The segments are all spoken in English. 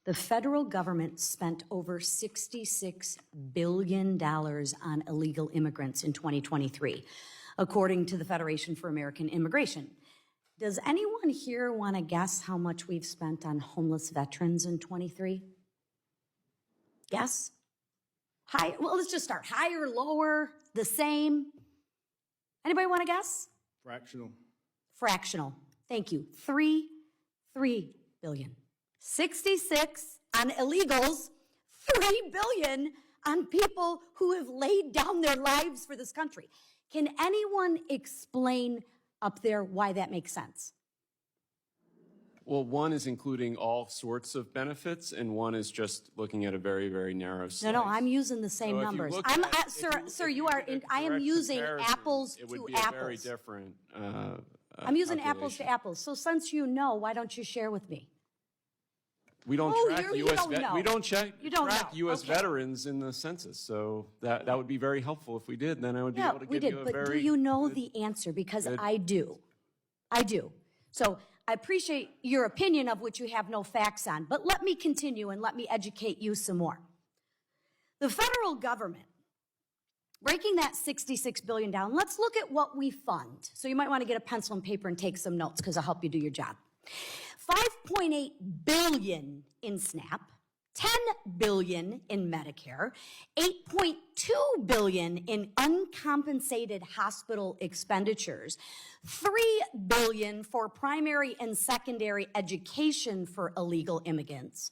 The federal government spent over $66 billion on illegal immigrants in 2023, according to the Federation for American Immigration. Does anyone here want to guess how much we've spent on homeless veterans in 23? Guess? High? Well, let's just start. Higher, lower, the same? Anybody want to guess? Fractional. Fractional. Thank you. 3 billion. 66 on illegals, 3 billion on people who have laid down their lives for this country. Can anyone explain up there why that makes sense? Well, one is including all sorts of benefits, and one is just looking at a very, very narrow slice. No, I'm using the same So if you numbers. look I'm, at- sir, if you are. did a I am direct using comparison, apples it would to be a very apples. different. I'm using apples to calculation. apples. So since you know, why don't you share with me? We don't Oh, track you U.S. don't know. We don't track know. U.S. Okay. veterans in the census, so that would be very helpful if we did. Then I would be Yeah, able to we give did. you a But very. do you know good- the answer? Because good- I do. I do. So I appreciate your opinion of which you have no facts on. But let me continue and let me educate you some more. The federal government, breaking that $66 billion down, let's look at what we fund. So you might want to get a pencil and paper and take some notes because I'll help you do your job. $5.8 billion in SNAP, $10 billion in Medicare, $8.2 billion in uncompensated hospital expenditures, $3 billion for primary and secondary education for illegal immigrants,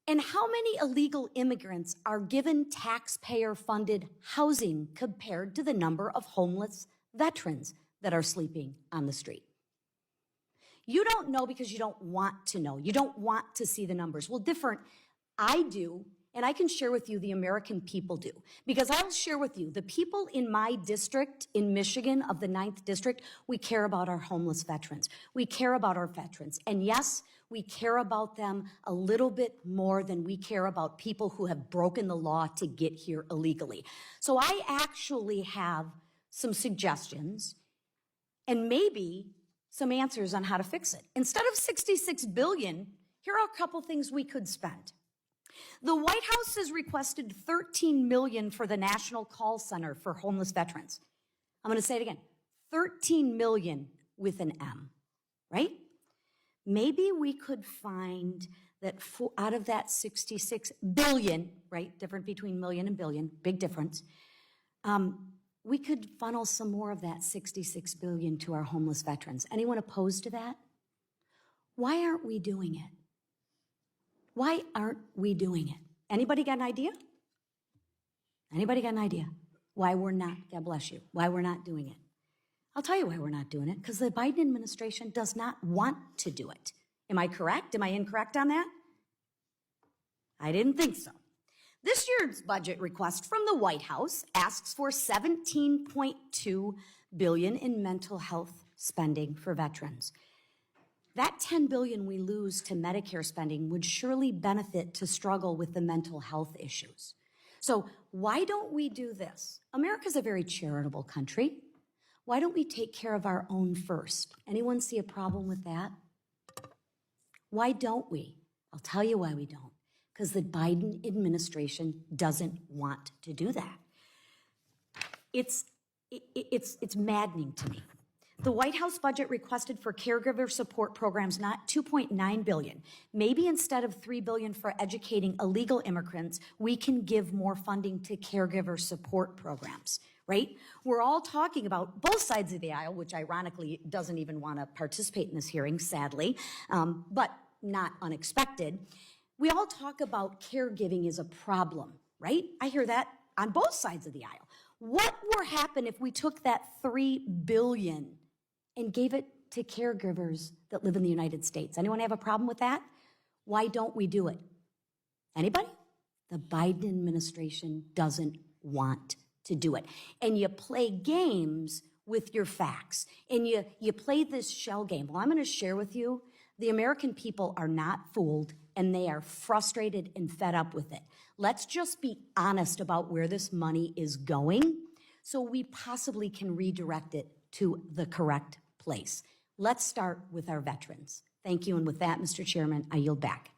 And how many illegal immigrants are given taxpayer-funded housing compared to the number of homeless veterans that are sleeping on the street? You don't know because you don't want to know. You don't want to see the numbers. Well, I do, and I can share with you the American people do. Because I'll share with you, the people in my district in Michigan of the 9th District, we care about our homeless veterans. We care about our veterans. And yes, we care about them a little bit more than we care about people who have broken the law to get here illegally. So I actually have some suggestions and maybe some answers on how to fix it. Instead of $66 billion, here are a couple things we could spend. The White House has requested $13 million for the National Call Center for homeless veterans. I'm going to say it again, $13 million with an M, right? Maybe we could find that out of that $66 billion, right, different between million and billion, big difference, we could funnel some more of that $66 billion to our homeless veterans. Anyone opposed to that? Why aren't we doing it? Why aren't we doing it? Anybody got an idea? Anybody got an idea? Why we're not, God bless you, why we're not doing it? I'll tell you why we're not doing it, because the Biden administration does not want to do it. Am I correct? Am I incorrect on that? I didn't think so. This year's budget request from the White House asks for $17.2 billion in mental health spending for veterans. That $10 billion we lose to Medicare spending would surely benefit to struggle with the mental health issues. So why don't we do this? America's a very charitable country. Why don't we take care of our own first? Anyone see a problem with that? Why don't we? I'll tell you why we don't. Because the Biden administration doesn't want to do that. It's maddening to me. The White House budget requested for caregiver support programs not $2.9 billion. Maybe instead of $3 billion for educating illegal immigrants, we can give more funding to caregiver support programs, right? We're all talking about both sides of the aisle, which ironically doesn't even want to participate in this hearing, sadly, but not unexpected. We all talk about caregiving is a problem, right? I hear that on both sides of the aisle. What would happen if we took that $3 billion and gave it to caregivers that live in the United States? Anyone have a problem with that? Why don't we do it? Anybody? The Biden administration doesn't want to do it. And you play games with your facts. And you play this shell game. Well, I'm going to share with you, the American people are not fooled, and they are frustrated and fed up with it. Let's just be honest about where this money is going so we possibly can redirect it to the correct place. Let's start with our veterans. Thank you, and with that, Mr. Chairman, I yield back.